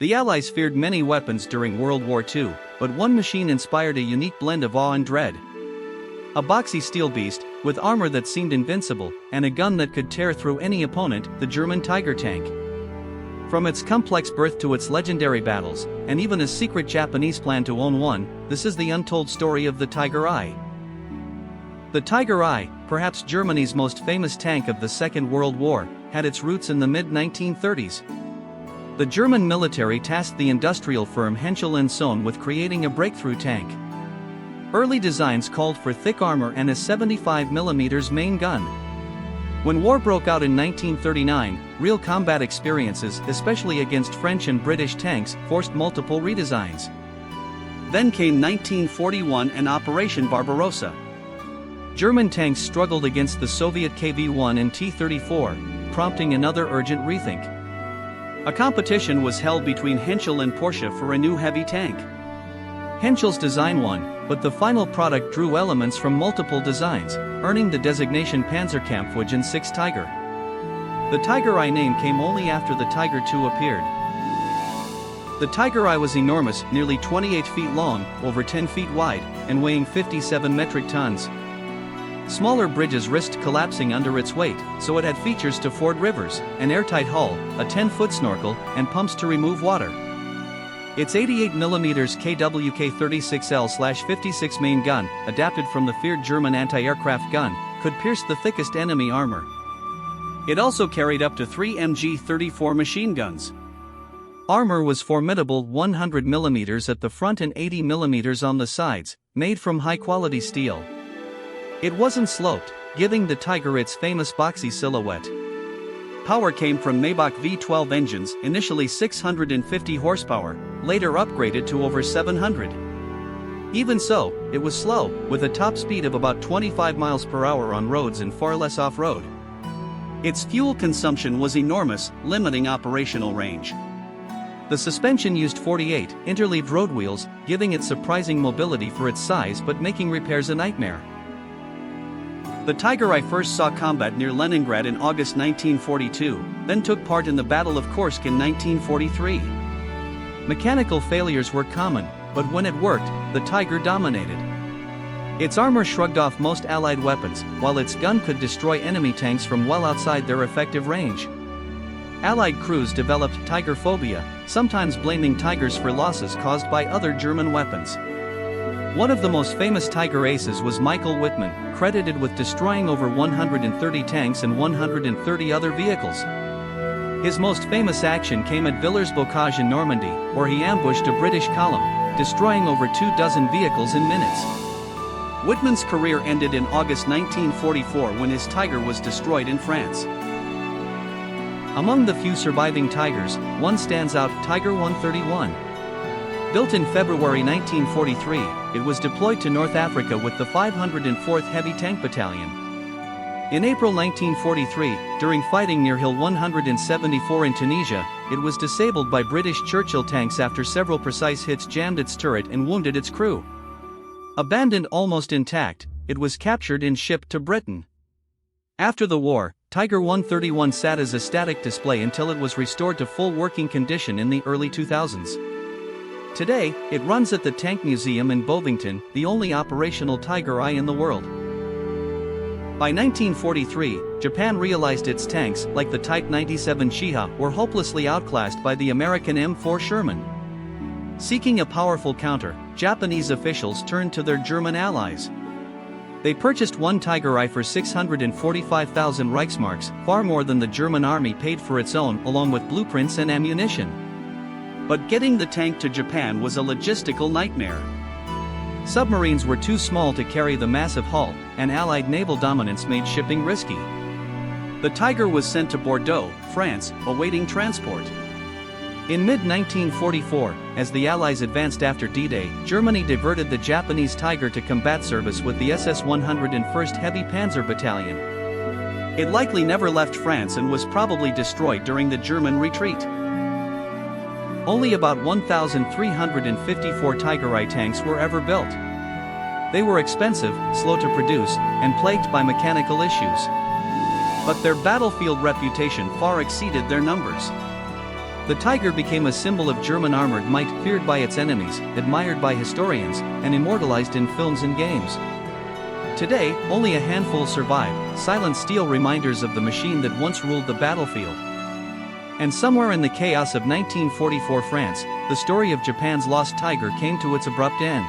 The Allies feared many weapons during World War II, but one machine inspired a unique blend of awe and dread. A boxy steel beast, with armor that seemed invincible, and a gun that could tear through any opponent, the German Tiger tank. From its complex birth to its legendary battles, and even a secret Japanese plan to own one, this is the untold story of the Tiger I. The Tiger I, perhaps Germany's most famous tank of the Second World War, had its roots in the mid-1930s. The German military tasked the industrial firm Henschel & Sohn with creating a breakthrough tank. Early designs called for thick armor and a 75mm main gun. When war broke out in 1939, real combat experiences, especially against French and British tanks, forced multiple redesigns. Then came 1941 and Operation Barbarossa. German tanks struggled against the Soviet KV-1 and T-34, prompting another urgent rethink. A competition was held between Henschel and Porsche for a new heavy tank. Henschel's design won, but the final product drew elements from multiple designs, earning the designation Panzerkampfwagen 6 Tiger. The Tiger I name came only after the Tiger II appeared. The Tiger I was enormous, nearly 28 feet long, over 10 feet wide, and weighing 57 metric tons. Smaller bridges risked collapsing under its weight, so it had features to ford rivers, an airtight hull, a 10-foot snorkel, and pumps to remove water. Its 88mm KWK-36L/56 main gun, adapted from the feared German anti-aircraft gun, could pierce the thickest enemy armor. It also carried up to 3 MG-34 machine guns. Armor was formidable 100mm at the front and 80mm on the sides, made from high-quality steel. It wasn't sloped, giving the Tiger its famous boxy silhouette. Power came from Maybach V12 engines, initially 650 horsepower, later upgraded to over 700. Even so, it was slow, with a top speed of about 25 miles per hour on roads and far less off-road. Its fuel consumption was enormous, limiting operational range. The suspension used 48 interleaved road wheels, giving it surprising mobility for its size but making repairs a nightmare. The Tiger I first saw combat near Leningrad in August 1942, then took part in the Battle of Kursk in 1943. Mechanical failures were common, but when it worked, the Tiger dominated. Its armor shrugged off most Allied weapons, while its gun could destroy enemy tanks from well outside their effective range. Allied crews developed Tiger phobia, sometimes blaming Tigers for losses caused by other German weapons. One of the most famous Tiger aces was Michael Wittmann, credited with destroying over 130 tanks and 130 other vehicles. His most famous action came at Villers-Bocage in Normandy, where he ambushed a British column, destroying over 24 vehicles in minutes. Wittmann's career ended in August 1944 when his Tiger was destroyed in France. Among the few surviving Tigers, one stands out: Tiger 131. Built in February 1943, it was deployed to North Africa with the 504th Heavy Tank Battalion. In April 1943, during fighting near Hill 174 in Tunisia, it was disabled by British Churchill tanks after several precise hits jammed its turret and wounded its crew. Abandoned almost intact, it was captured and shipped to Britain. After the war, Tiger 131 sat as a static display until it was restored to full working condition in the early 2000s. Today, it runs at the Tank Museum in Bovington, the only operational Tiger I in the world. By 1943, Japan realized its tanks, like the Type 97 Chiha, were hopelessly outclassed by the American M4 Sherman. Seeking a powerful counter, Japanese officials turned to their German allies. They purchased one Tiger I for 645,000 Reichsmarks, far more than the German army paid for its own, along with blueprints and ammunition. But getting the tank to Japan was a logistical nightmare. Submarines were too small to carry the massive hull, and Allied naval dominance made shipping risky. The Tiger was sent to Bordeaux, France, awaiting transport. In mid-1944, as the Allies advanced after D-Day, Germany diverted the Japanese Tiger to combat service with the SS 101st Heavy Panzer Battalion. It likely never left France and was probably destroyed during the German retreat. Only about 1,354 Tiger I tanks were ever built. They were expensive, slow to produce, and plagued by mechanical issues. But their battlefield reputation far exceeded their numbers. The Tiger became a symbol of German armored might, feared by its enemies, admired by historians, and immortalized in films and games. Today, only a handful survive, silent steel reminders of the machine that once ruled the battlefield. And somewhere in the chaos of 1944 France, the story of Japan's lost tiger came to its abrupt end.